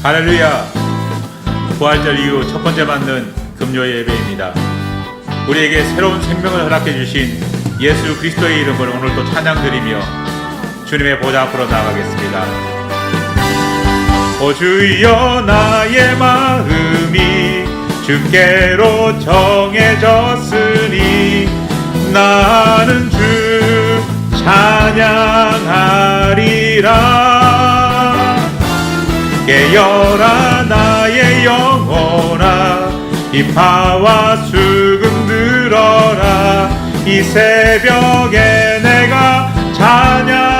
할렐루야. 부활절 이후 첫 번째 받는 금요 예배입니다. 우리에게 새로운 생명을 허락해 주신 예수 그리스도의 이름으로 오늘 또 찬양드리며 주님의 보좌 앞으로 나가겠습니다. 오 주여, 나의 마음이 주께로 정해졌으니 나는 주 찬양하리라. 깨어라 나의 영혼아, 이파와 수금 들어라. 이 새벽에 내가 찬양하리라.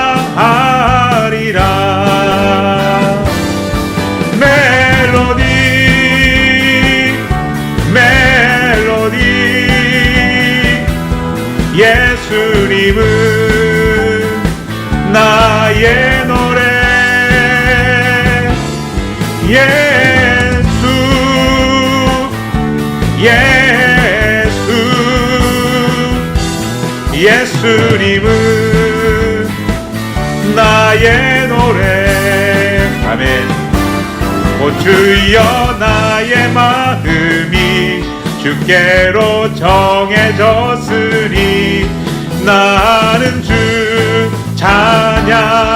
멜로디 멜로디 예수님은 나의 노래. 예수 예수 예수님은 나의 노래. 아멘. 오 주여, 나의 마음이 주께로 정해졌으니 나는 주 찬양하리라.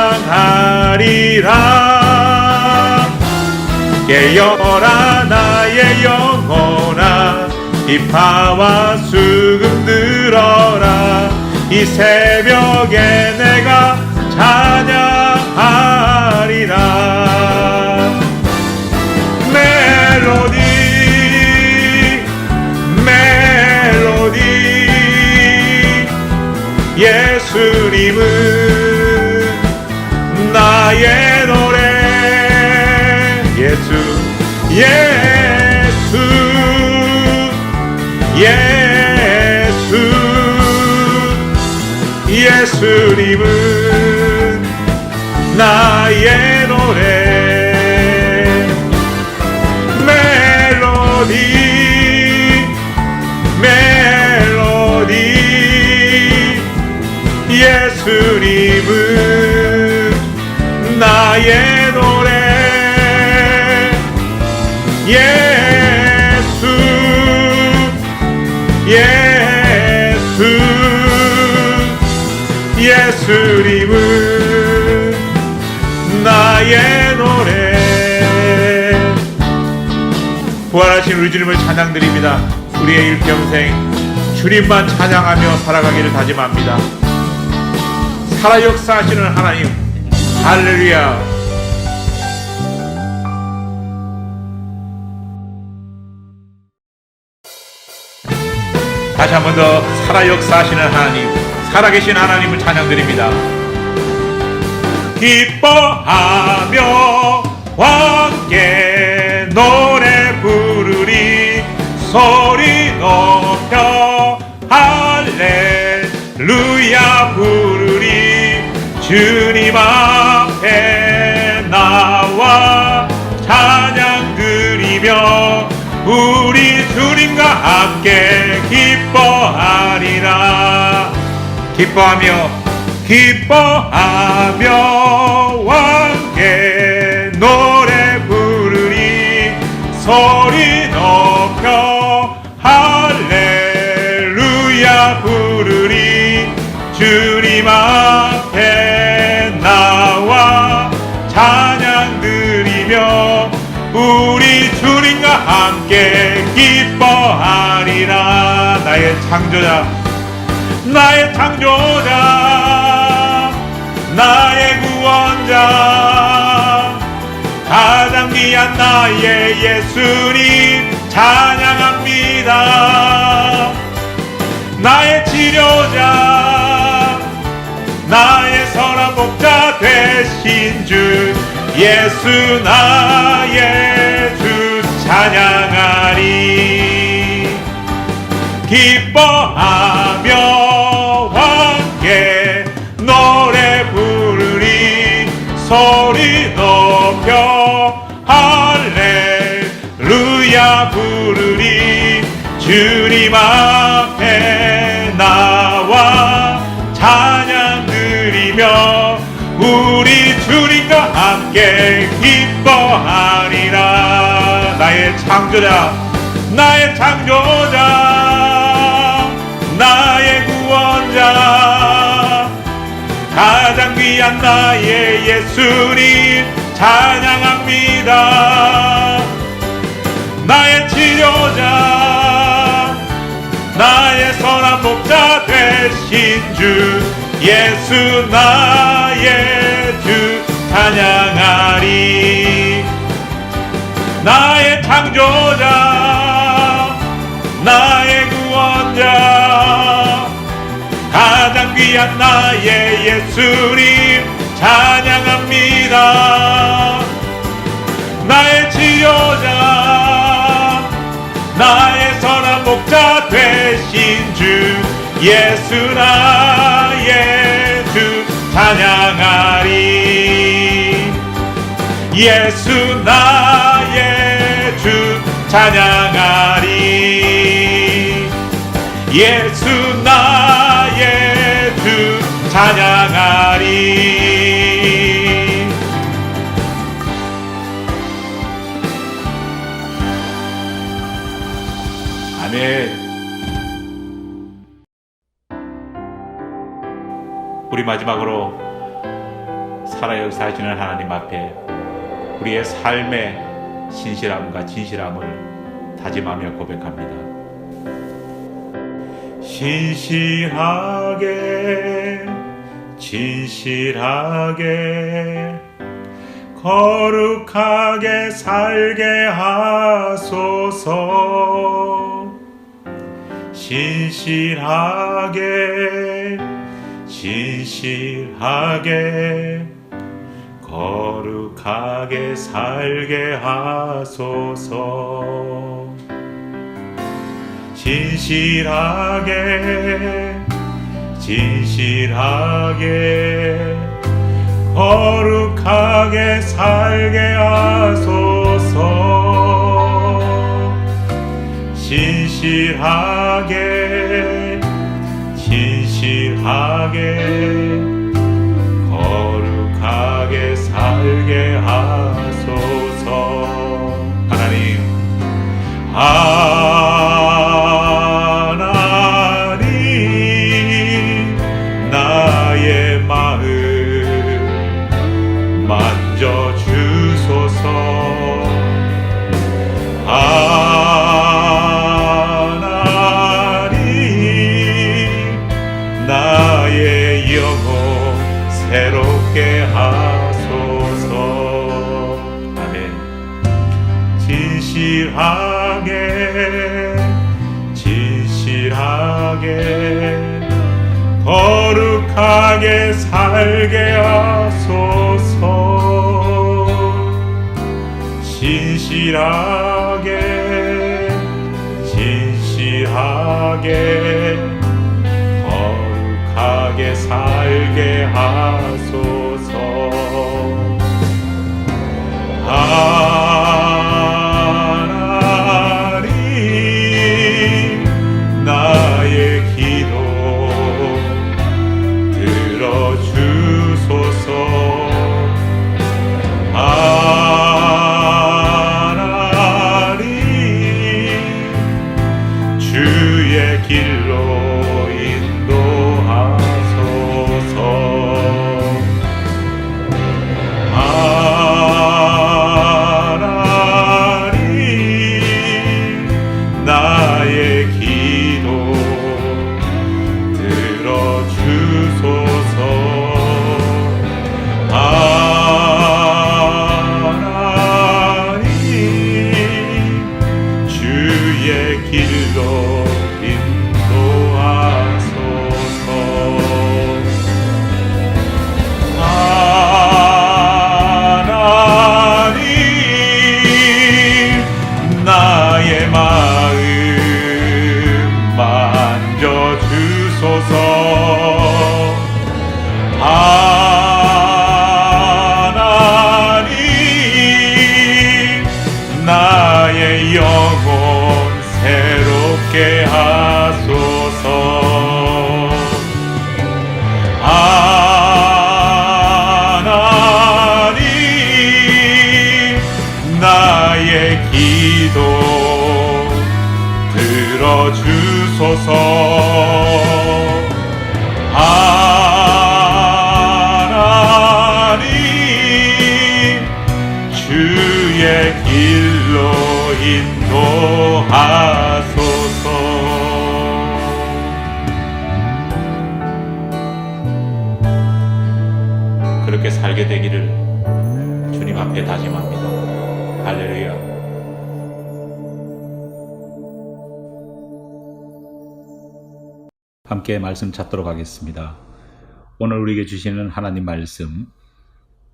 깨어라 나의 영혼아, 이파와 수금 들어라. 이 새벽에 내가 찬양하리라. 멜로디 멜로디 예수님은 나의 노래. 예수 예수 예수 예수님은 나의 노래. 멜로디 멜로디 예수님은 나의 노래. 예수 예수 예수님은 나의 노래. 부활하신 우리 주님을 찬양드립니다. 우리의 일평생 주님만 찬양하며 살아가기를 다짐합니다. 살아 역사하시는 하나님, 할렐루야. 다시 한 번 더 살아 역사하시는 하나님, 살아계신 하나님을 찬양드립니다. 기뻐하며 함께 노래 부르리. 소리 높여 할렐루야 부르리. 주님 앞에 나와 찬양 드리며 우리 주님과 함께 기뻐하리라. 기뻐하며 함께 노래 부르리. 소리 높여 할렐루야 부르리. 주님 앞에 나와 찬양 드리며 우리 주님과 함께 기뻐하리라. 나의 창조자 나의 구원자, 가장 귀한 나의 예수님 찬양합니다. 나의 치료자, 나의 선한 목자 되신 주 예수 나의 주 찬양하리. 기뻐하며 함께 노래 부르리. 소리 높여 할렐루야 부르리. 주님 앞에 나와 찬양 드리며 우리 주님과 함께 함께 기뻐하리라. 나의 창조자, 나의 창조자, 나의 구원자, 가장 귀한 나의 예수님 찬양합니다. 나의 치료자, 나의 선한 목자 되신 주 예수 나의 주 찬양하리. 나의 창조자, 나의 구원자, 가장 귀한 나의 예수님 찬양합니다. 나의 치료자, 나의 선한 목자 되신 주 예수 나의 주 찬양하리. 예수 나의 주 찬양하리. 예수 나의 주 찬양하리. 아멘. 우리 마지막으로 살아 역사하시는 하나님 앞에 우리의 삶의 신실함과 진실함을 다짐하며 고백합니다. 신실하게 진실하게 거룩하게 살게 하소서. 신실하게 진실하게 거룩하게 살게 하소서. 진실하게 진실하게 거룩하게 살게 하소서. 진실하게 진실하게 거룩하게 살게 하소서. 하나님, 하나님 나의 마음 만져주소서. 하나님 나의 영혼 새롭게 하소서. 아멘. 진실하게 진실하게 거룩하게 살게 하소서. 진실하게 진실하게 거룩하게 살게 하소서. 하나님 나의 기도 들어주소서. 하나님 주의 길로 인도하소서. 나의 기도 들어주소서. 하나님 주의 길로 인도하소서. 그렇게 살게 되기를 주님 앞에 다짐합니다. 할렐루야. 함께 말씀 찾도록 하겠습니다. 오늘 우리에게 주시는 하나님 말씀,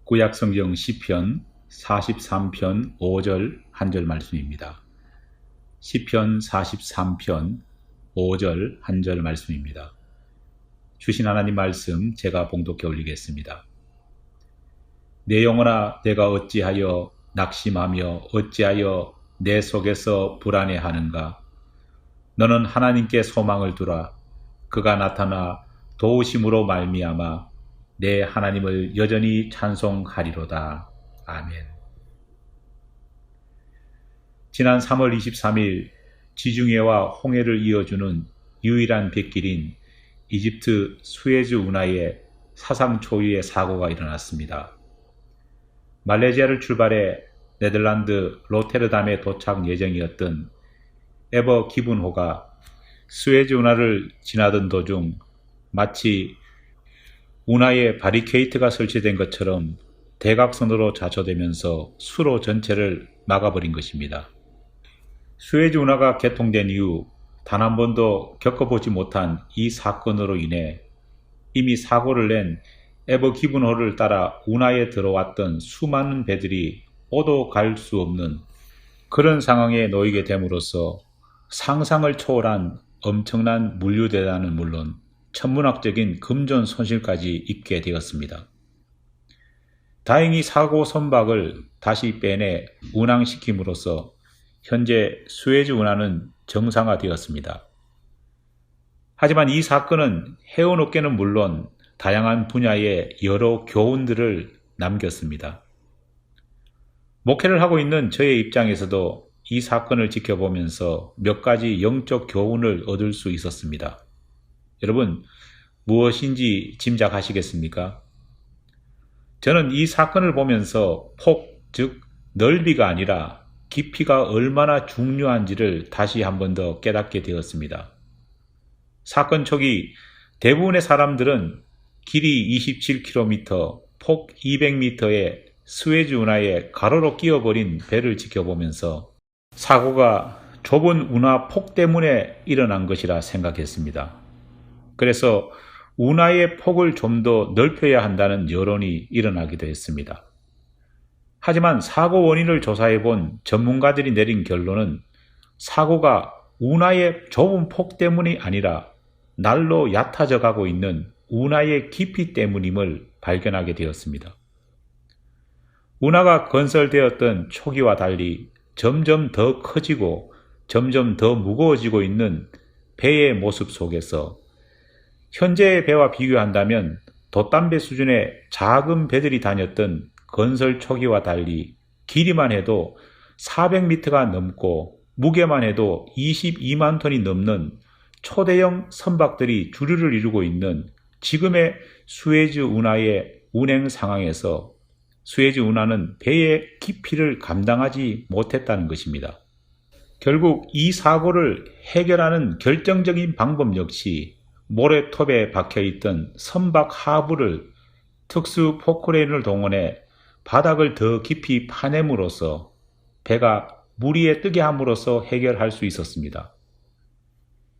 구약 성경 시편 43편 5절 한 절 말씀입니다. 시편 43편 5절 한 절 말씀입니다. 주신 하나님 말씀 제가 봉독해 올리겠습니다. 내 영혼아, 내가 어찌하여 낙심하며 어찌하여 내 속에서 불안해하는가? 너는 하나님께 소망을 두라. 그가 나타나 도우심으로 말미암아 내 하나님을 여전히 찬송하리로다. 아멘. 지난 3월 23일 지중해와 홍해를 이어주는 유일한 뱃길인 이집트 수에즈 운하에 사상 초유의 사고가 일어났습니다. 말레이시아를 출발해 네덜란드 로테르담에 도착 예정이었던 에버 기분호가 수에즈 운하를 지나던 도중 마치 운하에 바리케이트가 설치된 것처럼 대각선으로 좌초되면서 수로 전체를 막아버린 것입니다. 수에즈 운하가 개통된 이후 단 한 번도 겪어보지 못한 이 사건으로 인해 이미 사고를 낸 에버 기분호를 따라 운하에 들어왔던 수많은 배들이 오도 갈 수 없는 그런 상황에 놓이게 됨으로써 상상을 초월한 엄청난 물류대란은 물론 천문학적인 금전 손실까지 입게 되었습니다. 다행히 사고 선박을 다시 빼내 운항시킴으로써 현재 수에즈 운하는 정상화되었습니다. 하지만 이 사건은 해운업계는 물론 다양한 분야의 여러 교훈들을 남겼습니다. 목회를 하고 있는 저의 입장에서도 이 사건을 지켜보면서 몇 가지 영적 교훈을 얻을 수 있었습니다. 여러분, 무엇인지 짐작하시겠습니까? 저는 이 사건을 보면서 폭, 즉 넓이가 아니라 깊이가 얼마나 중요한지를 다시 한 번 더 깨닫게 되었습니다. 사건 초기 대부분의 사람들은 길이 27km, 폭 200m의 수에즈 운하에 가로로 끼어버린 배를 지켜보면서 사고가 좁은 운하 폭 때문에 일어난 것이라 생각했습니다. 그래서 운하의 폭을 좀 더 넓혀야 한다는 여론이 일어나기도 했습니다. 하지만 사고 원인을 조사해본 전문가들이 내린 결론은 사고가 운하의 좁은 폭 때문이 아니라 날로 얕아져 가고 있는 운하의 깊이 때문임을 발견하게 되었습니다. 운하가 건설되었던 초기와 달리 점점 더 커지고 점점 더 무거워지고 있는 배의 모습 속에서 현재의 배와 비교한다면 돛담배 수준의 작은 배들이 다녔던 건설 초기와 달리 길이만 해도 400m가 넘고 무게만 해도 22만 톤이 넘는 초대형 선박들이 주류를 이루고 있는 지금의 수에즈 운하의 운행 상황에서 수에즈 운하는 배의 깊이를 감당하지 못했다는 것입니다. 결국 이 사고를 해결하는 결정적인 방법 역시 모래톱에 박혀있던 선박 하부를 특수 포크레인을 동원해 바닥을 더 깊이 파냄으로써 배가 물 위에 뜨게 함으로써 해결할 수 있었습니다.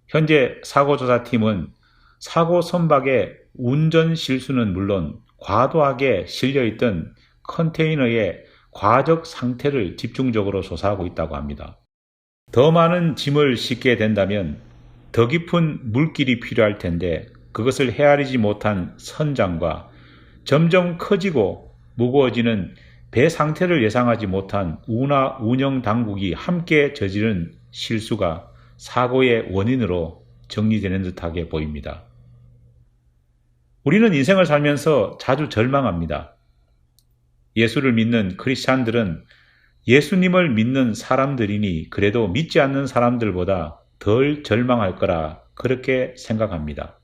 현재 사고조사팀은 사고 선박의 운전 실수는 물론 과도하게 실려있던 컨테이너의 과적 상태를 집중적으로 조사하고 있다고 합니다. 더 많은 짐을 싣게 된다면 더 깊은 물길이 필요할 텐데 그것을 헤아리지 못한 선장과 점점 커지고 무거워지는 배 상태를 예상하지 못한 운하 운영 당국이 함께 저지른 실수가 사고의 원인으로 정리되는 듯하게 보입니다. 우리는 인생을 살면서 자주 절망합니다. 예수를 믿는 크리스찬들은 예수님을 믿는 사람들이니 그래도 믿지 않는 사람들보다 덜 절망할 거라 그렇게 생각합니다.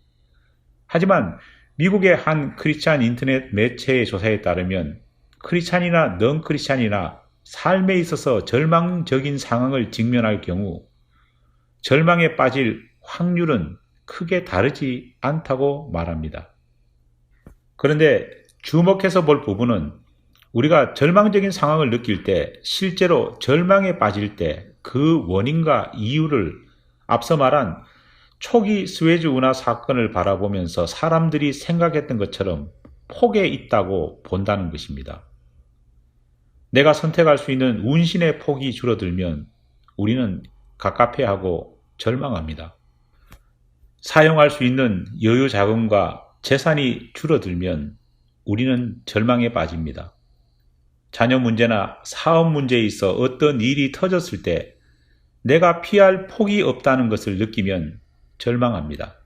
하지만 미국의 한 크리스찬 인터넷 매체의 조사에 따르면 크리스찬이나 넌 크리스찬이나 삶에 있어서 절망적인 상황을 직면할 경우 절망에 빠질 확률은 크게 다르지 않다고 말합니다. 그런데 주목해서 볼 부분은 우리가 절망적인 상황을 느낄 때 실제로 절망에 빠질 때 그 원인과 이유를 앞서 말한 초기 스웨즈 운하 사건을 바라보면서 사람들이 생각했던 것처럼 폭에 있다고 본다는 것입니다. 내가 선택할 수 있는 운신의 폭이 줄어들면 우리는 갑갑해하고 절망합니다. 사용할 수 있는 여유 자금과 재산이 줄어들면 우리는 절망에 빠집니다. 자녀 문제나 사업 문제에 있어 어떤 일이 터졌을 때 내가 피할 폭이 없다는 것을 느끼면 절망합니다.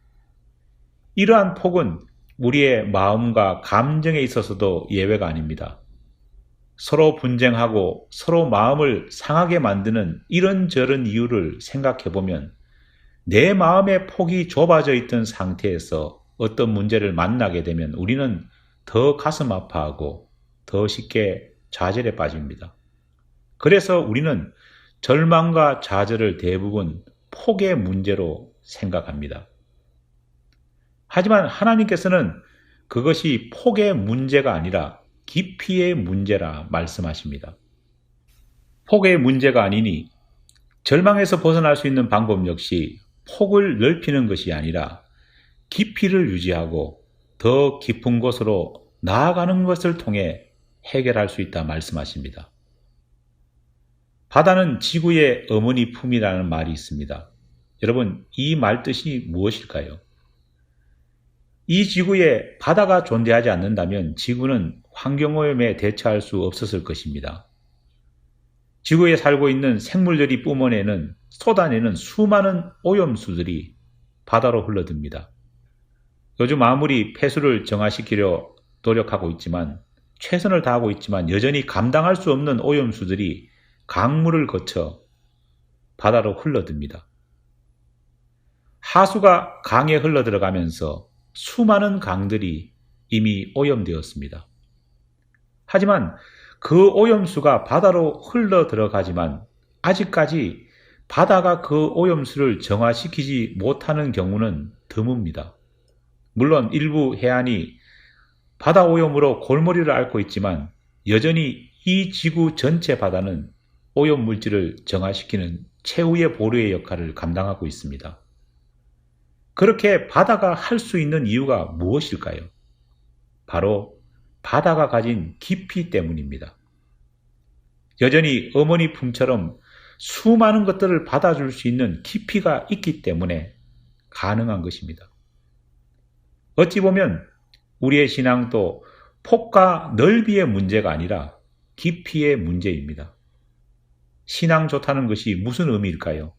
이러한 폭은 우리의 마음과 감정에 있어서도 예외가 아닙니다. 서로 분쟁하고 서로 마음을 상하게 만드는 이런저런 이유를 생각해보면 내 마음의 폭이 좁아져 있던 상태에서 어떤 문제를 만나게 되면 우리는 더 가슴 아파하고 더 쉽게 좌절에 빠집니다. 그래서 우리는 절망과 좌절을 대부분 폭의 문제로 생각합니다. 하지만 하나님께서는 그것이 폭의 문제가 아니라 깊이의 문제라 말씀하십니다. 폭의 문제가 아니니 절망에서 벗어날 수 있는 방법 역시 폭을 넓히는 것이 아니라 깊이를 유지하고 더 깊은 곳으로 나아가는 것을 통해 해결할 수 있다 말씀하십니다. 바다는 지구의 어머니 품이라는 말이 있습니다. 여러분, 이 말 뜻이 무엇일까요? 이 지구에 바다가 존재하지 않는다면 지구는 환경오염에 대처할 수 없었을 것입니다. 지구에 살고 있는 생물들이 쏟아내는 수많은 오염수들이 바다로 흘러듭니다. 요즘 아무리 폐수를 정화시키려 노력하고 있지만 최선을 다하고 있지만 여전히 감당할 수 없는 오염수들이 강물을 거쳐 바다로 흘러듭니다. 하수가 강에 흘러들어가면서 수많은 강들이 이미 오염되었습니다. 하지만 그 오염수가 바다로 흘러들어가지만 아직까지 바다가 그 오염수를 정화시키지 못하는 경우는 드뭅니다. 물론 일부 해안이 바다 오염으로 골머리를 앓고 있지만 여전히 이 지구 전체 바다는 오염 물질을 정화시키는 최후의 보루의 역할을 감당하고 있습니다. 그렇게 바다가 할 수 있는 이유가 무엇일까요? 바로 바다가 가진 깊이 때문입니다. 여전히 어머니 품처럼 수많은 것들을 받아줄 수 있는 깊이가 있기 때문에 가능한 것입니다. 어찌 보면 우리의 신앙도 폭과 넓이의 문제가 아니라 깊이의 문제입니다. 신앙 좋다는 것이 무슨 의미일까요?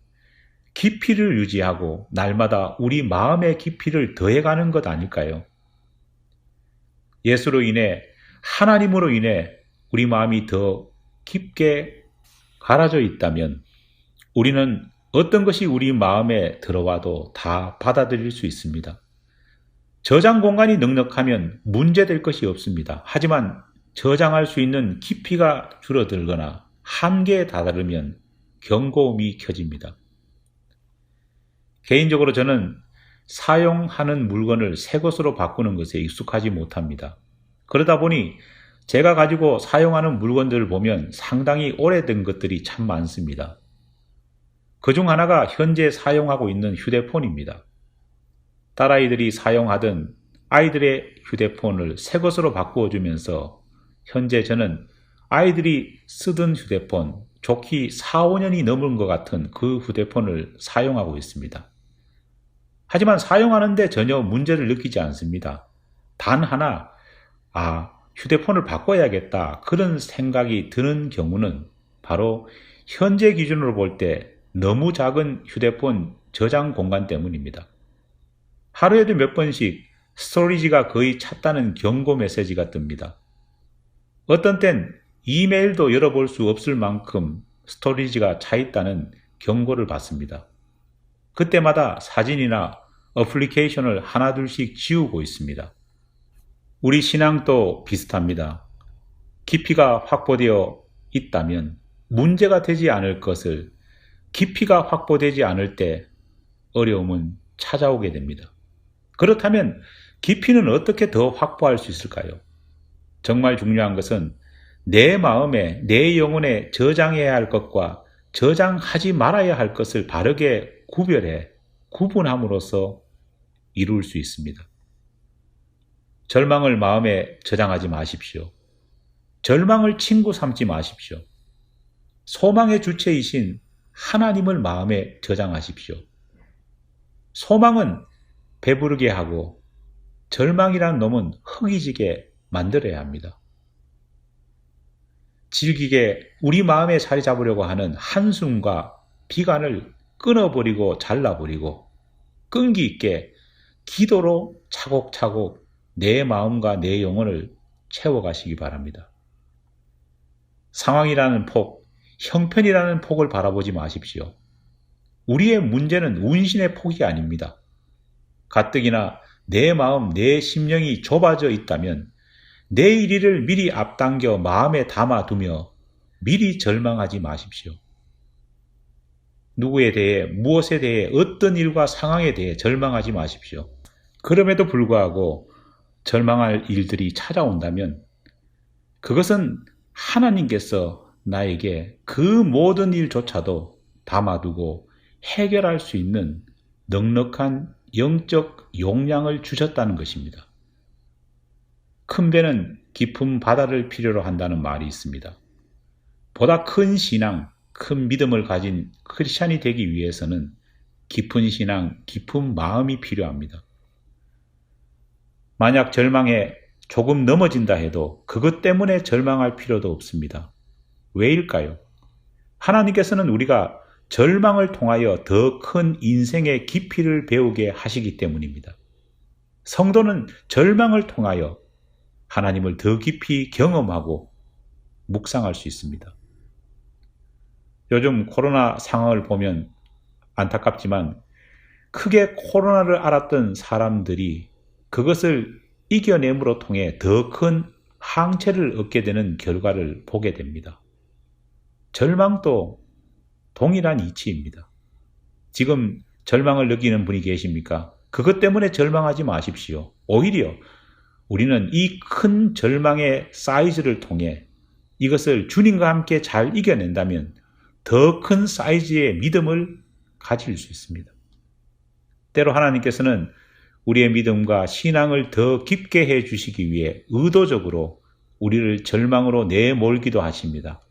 깊이를 유지하고 날마다 우리 마음의 깊이를 더해가는 것 아닐까요? 예수로 인해, 하나님으로 인해 우리 마음이 더 깊게 갈아져 있다면 우리는 어떤 것이 우리 마음에 들어와도 다 받아들일 수 있습니다. 저장 공간이 넉넉하면 문제될 것이 없습니다. 하지만 저장할 수 있는 깊이가 줄어들거나 한계에 다다르면 경고음이 켜집니다. 개인적으로 저는 사용하는 물건을 새 것으로 바꾸는 것에 익숙하지 못합니다. 그러다 보니 제가 가지고 사용하는 물건들을 보면 상당히 오래된 것들이 참 많습니다. 그중 하나가 현재 사용하고 있는 휴대폰입니다. 딸아이들이 사용하던 아이들의 휴대폰을 새 것으로 바꾸어주면서 현재 저는 아이들이 쓰던 휴대폰, 좋기 4, 5년이 넘은 것 같은 그 휴대폰을 사용하고 있습니다. 하지만 사용하는데 전혀 문제를 느끼지 않습니다. 단 하나, 휴대폰을 바꿔야겠다 그런 생각이 드는 경우는 바로 현재 기준으로 볼 때 너무 작은 휴대폰 저장 공간 때문입니다. 하루에도 몇 번씩 스토리지가 거의 찼다는 경고 메시지가 뜹니다. 어떤 땐 이메일도 열어볼 수 없을 만큼 스토리지가 차 있다는 경고를 받습니다. 그때마다 사진이나 어플리케이션을 하나둘씩 지우고 있습니다. 우리 신앙도 비슷합니다. 깊이가 확보되어 있다면 문제가 되지 않을 것을 깊이가 확보되지 않을 때 어려움은 찾아오게 됩니다. 그렇다면 깊이는 어떻게 더 확보할 수 있을까요? 정말 중요한 것은 내 마음에, 내 영혼에 저장해야 할 것과 저장하지 말아야 할 것을 바르게 구별해 구분함으로써 이룰 수 있습니다. 절망을 마음에 저장하지 마십시오. 절망을 친구 삼지 마십시오. 소망의 주체이신 하나님을 마음에 저장하십시오. 소망은 배부르게 하고 절망이란 놈은 허기지게 만들어야 합니다. 질기게 우리 마음에 자리 잡으려고 하는 한숨과 비관을 끊어버리고 잘라버리고 끈기 있게 기도로 차곡차곡 내 마음과 내 영혼을 채워가시기 바랍니다. 상황이라는 폭, 형편이라는 폭을 바라보지 마십시오. 우리의 문제는 운신의 폭이 아닙니다. 가뜩이나 내 마음, 내 심령이 좁아져 있다면 내일 일을 미리 앞당겨 마음에 담아두며 미리 절망하지 마십시오. 누구에 대해, 무엇에 대해, 어떤 일과 상황에 대해 절망하지 마십시오. 그럼에도 불구하고 절망할 일들이 찾아온다면 그것은 하나님께서 나에게 그 모든 일조차도 담아두고 해결할 수 있는 넉넉한 영적 용량을 주셨다는 것입니다. 큰 배는 깊은 바다를 필요로 한다는 말이 있습니다. 보다 큰 신앙, 큰 믿음을 가진 크리스찬이 되기 위해서는 깊은 신앙, 깊은 마음이 필요합니다. 만약 절망에 조금 넘어진다 해도 그것 때문에 절망할 필요도 없습니다. 왜일까요? 하나님께서는 우리가 절망을 통하여 더 큰 인생의 깊이를 배우게 하시기 때문입니다. 성도는 절망을 통하여 하나님을 더 깊이 경험하고 묵상할 수 있습니다. 요즘 코로나 상황을 보면 안타깝지만 크게 코로나를 앓았던 사람들이 그것을 이겨냄으로 통해 더 큰 항체를 얻게 되는 결과를 보게 됩니다. 절망도 동일한 이치입니다. 지금 절망을 느끼는 분이 계십니까? 그것 때문에 절망하지 마십시오. 오히려 우리는 이 큰 절망의 사이즈를 통해 이것을 주님과 함께 잘 이겨낸다면 더 큰 사이즈의 믿음을 가질 수 있습니다. 때로 하나님께서는 우리의 믿음과 신앙을 더 깊게 해 주시기 위해 의도적으로 우리를 절망으로 내몰기도 하십니다.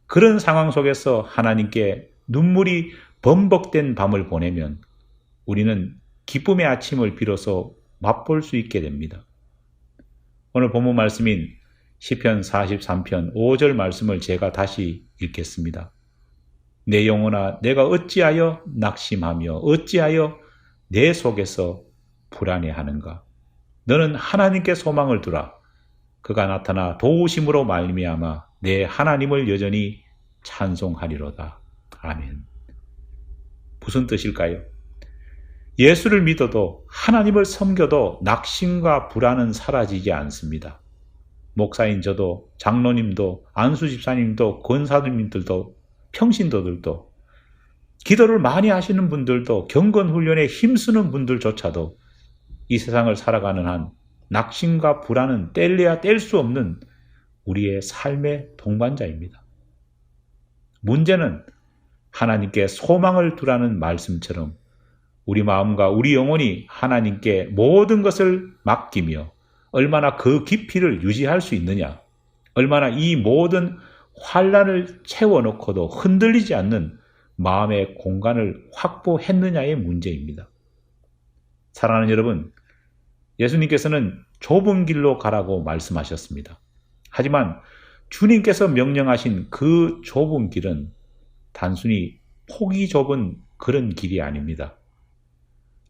그런 상황 속에서 하나님께 눈물이 범벅된 밤을 보내면 우리는 기쁨의 아침을 비로소 맛볼 수 있게 됩니다. 오늘 본문 말씀인 시편 43편 5절 말씀을 제가 다시 읽겠습니다. 내 영혼아, 내가 어찌하여 낙심하며 어찌하여 내 속에서 불안해하는가? 너는 하나님께 소망을 두라. 그가 나타나 도우심으로 말미암아 내 하나님을 여전히 찬송하리로다. 아멘. 무슨 뜻일까요? 예수를 믿어도 하나님을 섬겨도 낙심과 불안은 사라지지 않습니다. 목사인 저도, 장로님도, 안수집사님도, 권사님들도, 평신도들도, 기도를 많이 하시는 분들도, 경건훈련에 힘쓰는 분들조차도 이 세상을 살아가는 한 낙심과 불안은 뗄래야 뗄 수 없는 우리의 삶의 동반자입니다. 문제는 하나님께 소망을 두라는 말씀처럼 우리 마음과 우리 영혼이 하나님께 모든 것을 맡기며 얼마나 그 깊이를 유지할 수 있느냐, 얼마나 이 모든 환란을 채워놓고도 흔들리지 않는 마음의 공간을 확보했느냐의 문제입니다. 사랑하는 여러분, 예수님께서는 좁은 길로 가라고 말씀하셨습니다. 하지만 주님께서 명령하신 그 좁은 길은 단순히 폭이 좁은 그런 길이 아닙니다.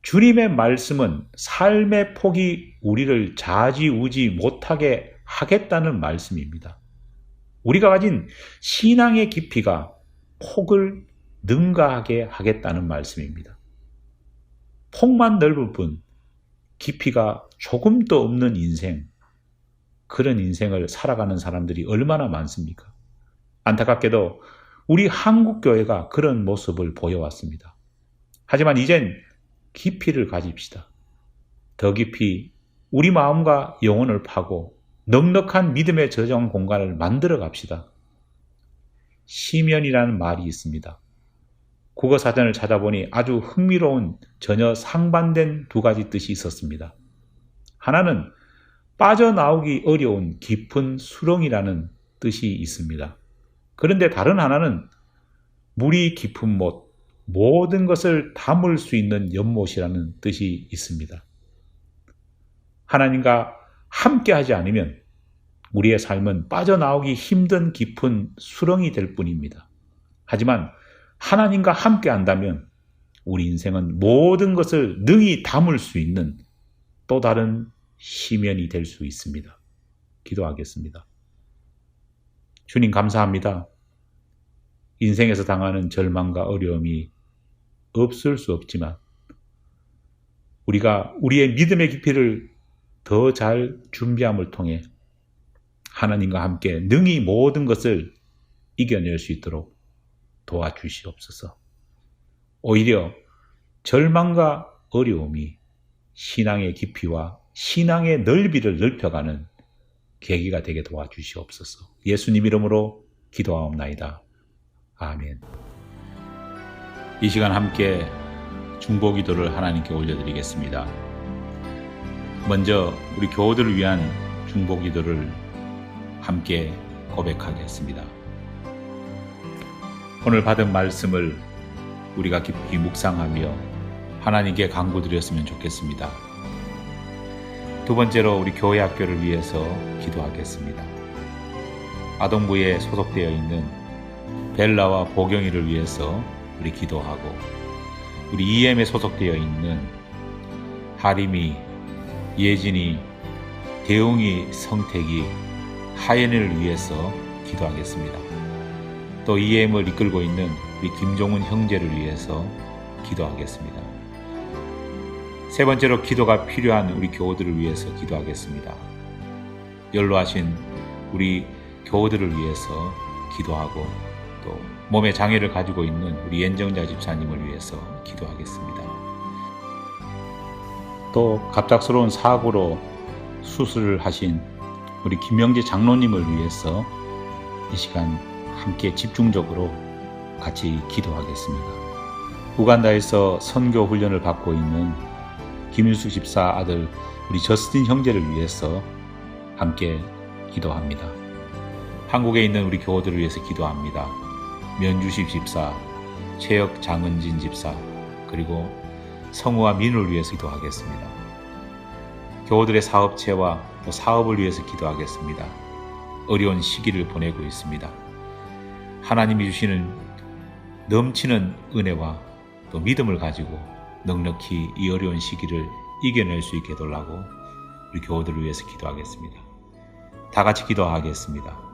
주님의 말씀은 삶의 폭이 우리를 좌지우지 못하게 하겠다는 말씀입니다. 우리가 가진 신앙의 깊이가 폭을 능가하게 하겠다는 말씀입니다. 폭만 넓을 뿐 깊이가 조금도 없는 인생, 그런 인생을 살아가는 사람들이 얼마나 많습니까? 안타깝게도 우리 한국교회가 그런 모습을 보여왔습니다. 하지만 이젠 깊이를 가집시다. 더 깊이 우리 마음과 영혼을 파고 넉넉한 믿음의 저장 공간을 만들어 갑시다. 시면이라는 말이 있습니다. 국어사전을 찾아보니 아주 흥미로운 전혀 상반된 두 가지 뜻이 있었습니다. 하나는 빠져나오기 어려운 깊은 수렁이라는 뜻이 있습니다. 그런데 다른 하나는 물이 깊은 못, 모든 것을 담을 수 있는 연못이라는 뜻이 있습니다. 하나님과 함께 하지 않으면 우리의 삶은 빠져나오기 힘든 깊은 수렁이 될 뿐입니다. 하지만 하나님과 함께 한다면 우리 인생은 모든 것을 능히 담을 수 있는 또 다른 시면이 될 수 있습니다. 기도하겠습니다. 주님 감사합니다. 인생에서 당하는 절망과 어려움이 없을 수 없지만 우리가 우리의 믿음의 깊이를 더 잘 준비함을 통해 하나님과 함께 능히 모든 것을 이겨낼 수 있도록 도와주시옵소서. 오히려 절망과 어려움이 신앙의 깊이와 신앙의 넓이를 넓혀가는 계기가 되게 도와주시옵소서. 예수님 이름으로 기도하옵나이다. 아멘. 이 시간 함께 중보기도를 하나님께 올려드리겠습니다. 먼저 우리 교우들을 위한 중보기도를 함께 고백하겠습니다. 오늘 받은 말씀을 우리가 깊이 묵상하며 하나님께 간구드렸으면 좋겠습니다. 두 번째로 우리 교회 학교를 위해서 기도하겠습니다. 아동부에 소속되어 있는 벨라와 보경이를 위해서 우리 기도하고 우리 EM에 소속되어 있는 하림이, 예진이, 대웅이, 성택이, 하연이를 위해서 기도하겠습니다. 또 EM을 이끌고 있는 우리 김종훈 형제를 위해서 기도하겠습니다. 세 번째로 기도가 필요한 우리 교우들을 위해서 기도하겠습니다. 연로하신 우리 교우들을 위해서 기도하고 또 몸에 장애를 가지고 있는 우리 연정자 집사님을 위해서 기도하겠습니다. 또 갑작스러운 사고로 수술을 하신 우리 김명재 장로님을 위해서 이 시간 함께 집중적으로 같이 기도하겠습니다. 우간다에서 선교 훈련을 받고 있는 김윤숙 집사 아들 우리 저스틴 형제를 위해서 함께 기도합니다. 한국에 있는 우리 교우들을 위해서 기도합니다. 면주식 집사, 최혁 장은진 집사, 그리고 성우와 민우를 위해서 기도하겠습니다. 교우들의 사업체와 또 사업을 위해서 기도하겠습니다. 어려운 시기를 보내고 있습니다. 하나님이 주시는 넘치는 은혜와 또 믿음을 가지고 넉넉히 이 어려운 시기를 이겨낼 수 있게 해달라고 우리 교우들을 위해서 기도하겠습니다. 다 같이 기도하겠습니다.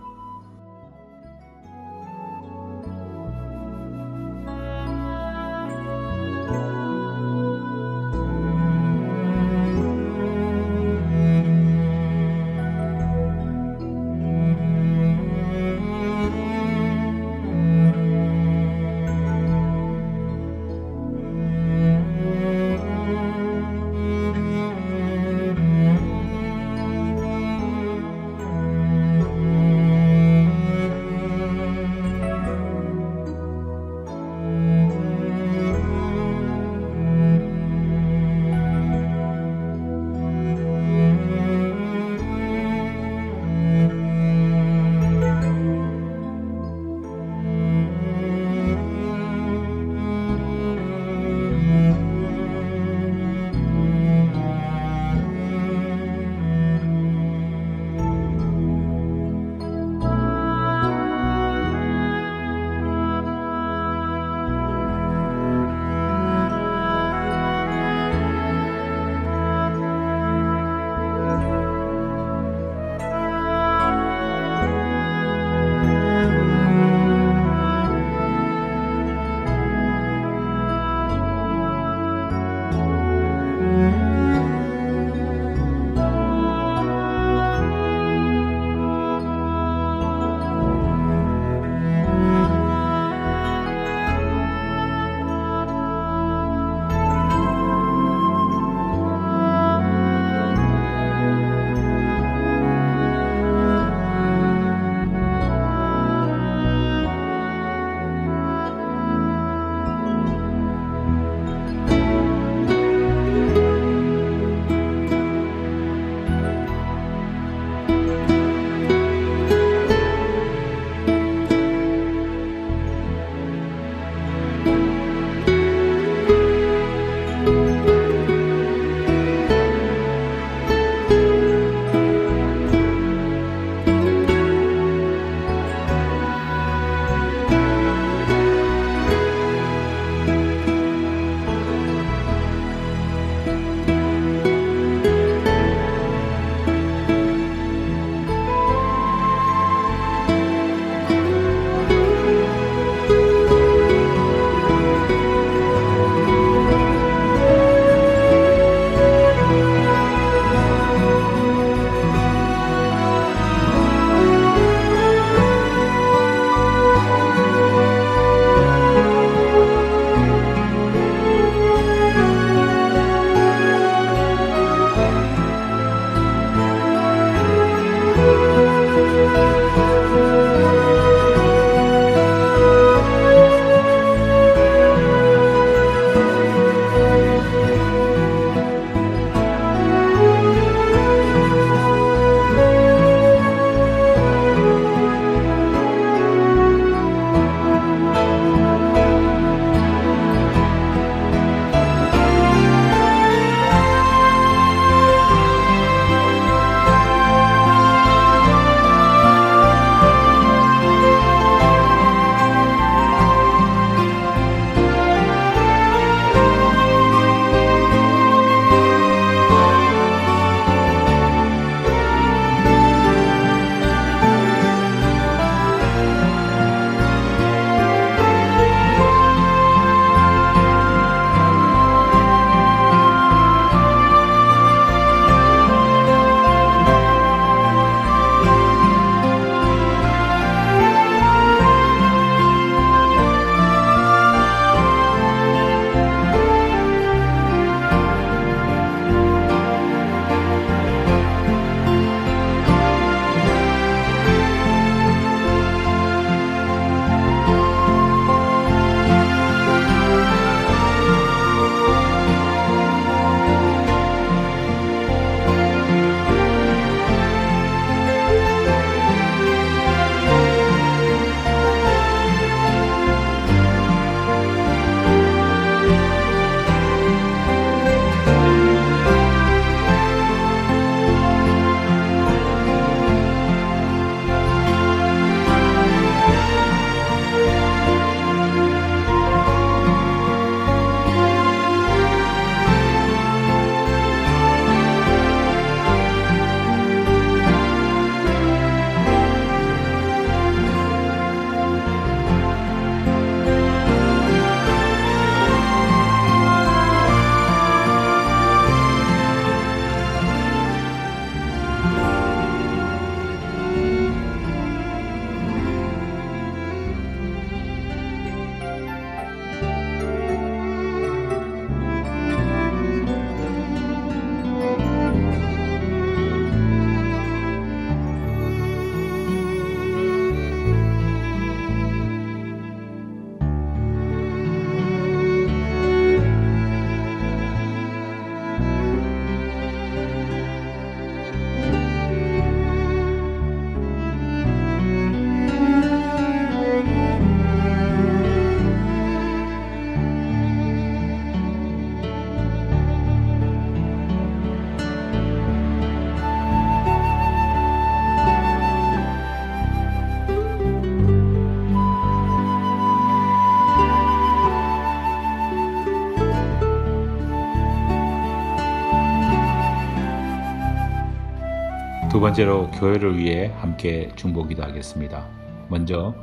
두 번째로 교회를 위해 함께 중보기도 하겠습니다. 먼저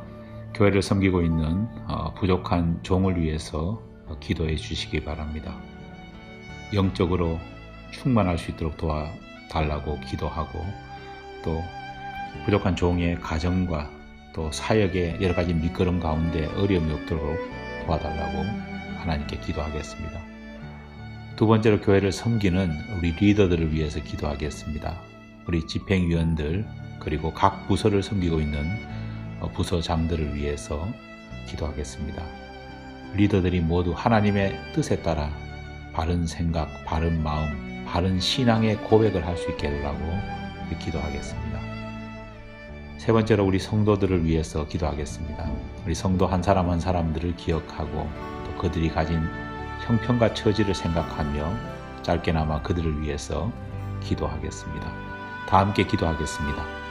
교회를 섬기고 있는 부족한 종을 위해서 기도해 주시기 바랍니다. 영적으로 충만할 수 있도록 도와달라고 기도하고, 또 부족한 종의 가정과 또 사역의 여러 가지 밑거름 가운데 어려움이 없도록 도와달라고 하나님께 기도하겠습니다. 두 번째로 교회를 섬기는 우리 리더들을 위해서 기도하겠습니다. 우리 집행위원들, 그리고 각 부서를 섬기고 있는 부서장들을 위해서 기도하겠습니다. 리더들이 모두 하나님의 뜻에 따라 바른 생각, 바른 마음, 바른 신앙의 고백을 할 수 있게 해달라고 기도하겠습니다. 세 번째로 우리 성도들을 위해서 기도하겠습니다. 우리 성도 한 사람 한 사람들을 기억하고, 또 그들이 가진 형편과 처지를 생각하며 짧게나마 그들을 위해서 기도하겠습니다. 다 함께 기도하겠습니다.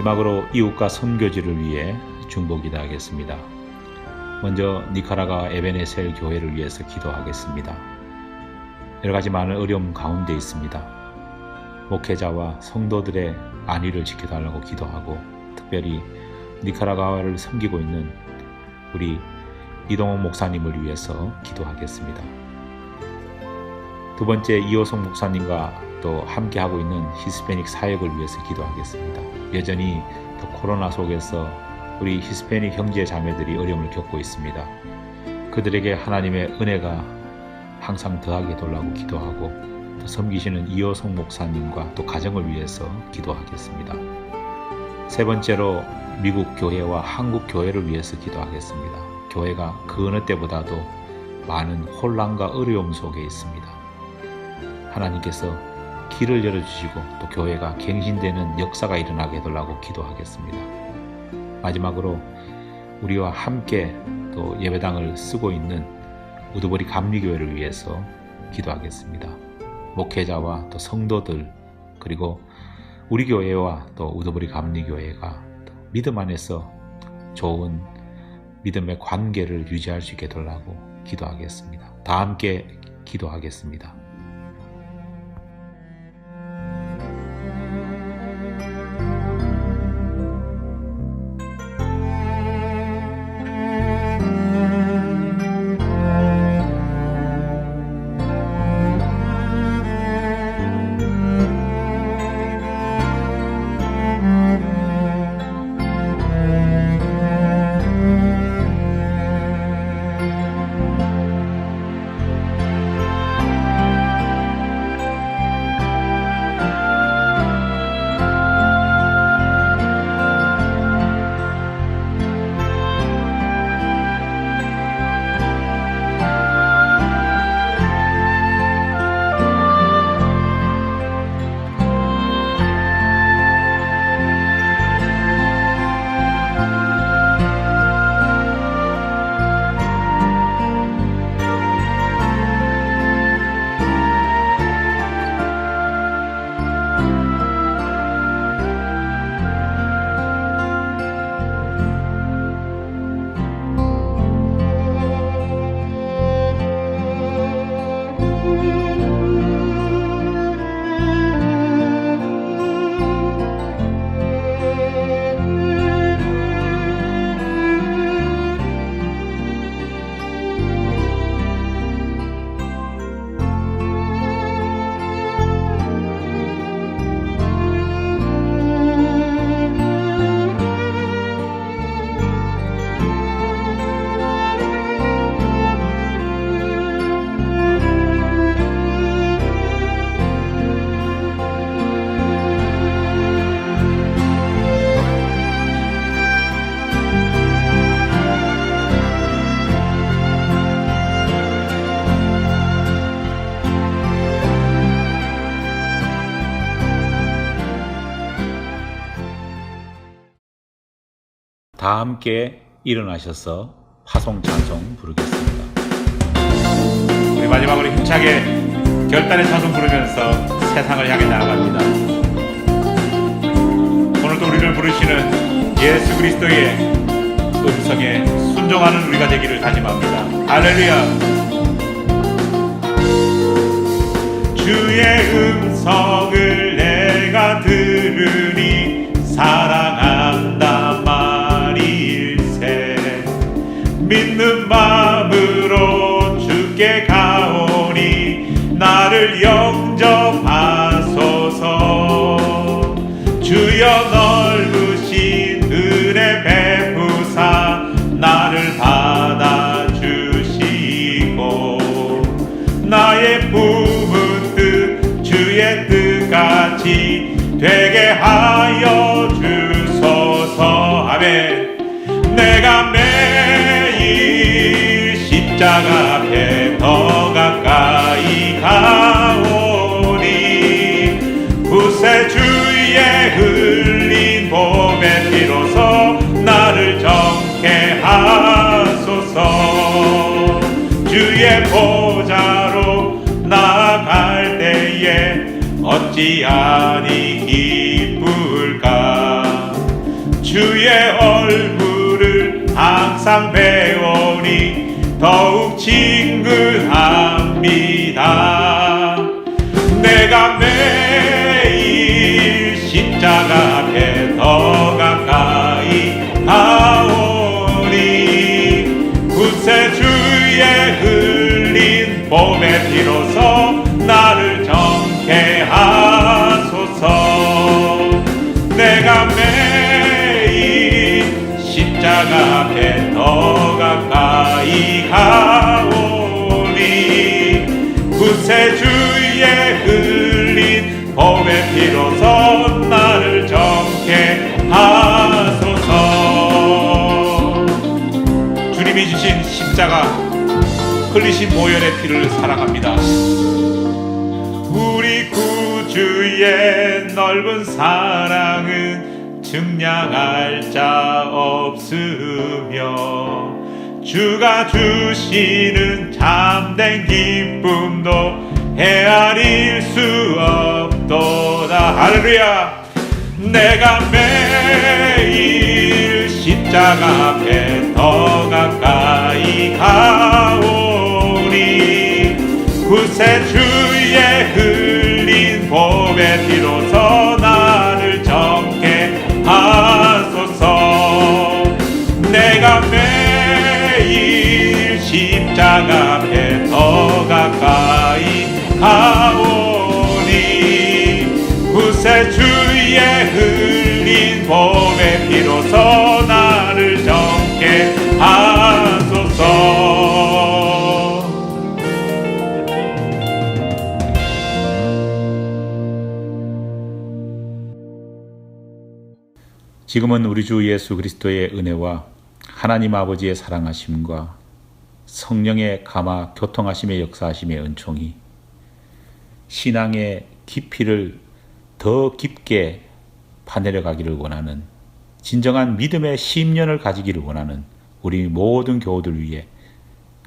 마지막으로 이웃과 선교지를 위해 중보 기도하겠습니다. 먼저 니카라과 에베네셀 교회를 위해서 기도하겠습니다. 여러 가지 많은 어려움 가운데 있습니다. 목회자와 성도들의 안위를 지켜달라고 기도하고, 특별히 니카라과를 섬기고 있는 우리 이동원 목사님을 위해서 기도하겠습니다. 두 번째, 이호성 목사님과 또 함께하고 있는 히스패닉 사역을 위해서 기도하겠습니다. 여전히 또 코로나 속에서 우리 히스패닉 형제 자매들이 어려움을 겪고 있습니다. 그들에게 하나님의 은혜가 항상 더하게 달라고 기도하고, 또 섬기시는 이호성 목사님과 또 가정을 위해서 기도하겠습니다. 세 번째로 미국 교회와 한국 교회를 위해서 기도하겠습니다. 교회가 그 어느 때보다도 많은 혼란과 어려움 속에 있습니다. 하나님께서 길을 열어주시고 또 교회가 갱신되는 역사가 일어나게 해달라고 기도하겠습니다. 마지막으로 우리와 함께 또 예배당을 쓰고 있는 우두머리 감리교회를 위해서 기도하겠습니다. 목회자와 또 성도들, 그리고 우리 교회와 또 우두머리 감리교회가 또 믿음 안에서 좋은 믿음의 관계를 유지할 수 있게 해달라고 기도하겠습니다. 다 함께 기도하겠습니다. 다 함께 일어나셔서 파송 찬송 부르겠습니다. 우리 마지막으로 힘차게 결단의 찬송 부르면서 세상을 향해 나아갑니다. 오늘도 우리를 부르시는 예수 그리스도의 음성에 순종하는 우리가 되기를 다짐합니다. 할렐루야. 주의 음성을 내가 들으니 사랑한다 말일세. 믿는 마음으로 주께 가오니 나를 영접하소서. 주여 넓으신 은혜 베푸사 나를 받아주시고 나의 품은 뜻 주의 뜻같이 되게 하여 주소서. 아멘. 내가 매일 십자가 앞에 더 가까이 가오니 구세주의 흘린 봄의 피로서 나를 정케 하소서. 주의 보좌로 나아갈 때에 어찌 아니 기쁠까. 항상 배우니 더욱 친근합니다. 내가 매일 십자가 앞에 더 가까이 가오니 구세주의 흘린 봄의 피로서 나를 정케 하소서. 내가 매일 십자가 앞에 더 가까이 가오니 구세주의 흘린 봄의 피로서 나를 정케 하소서. 주님이 주신 십자가 흘리신 보혈의 피를 사랑합니다. 우리 구주의 넓은 사랑은 증량할 자 없으며 주가 주시는 참된 기쁨도 헤아릴 수 없도다. 할렐루야. 내가 매일 십자가 앞에 더 가까이 가오니 구세주의 흘린 봄의 피로서 나를 정케 하소서. 내가 매일 십자가 앞에 더 가까이 가오니 구세주의 흘린 봄의 피로서 나를 정케 하소서. 지금은 우리 주 예수 그리스도의 은혜와 하나님 아버지의 사랑하심과 성령의 감화 교통하심의 역사하심의 은총이 신앙의 깊이를 더 깊게 파내려 가기를 원하는, 진정한 믿음의 심년을 가지기를 원하는 우리 모든 교우들 위해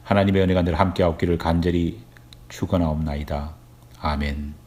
하나님의 은혜가 늘 함께 없기를 간절히 축원하옵나이다. 아멘.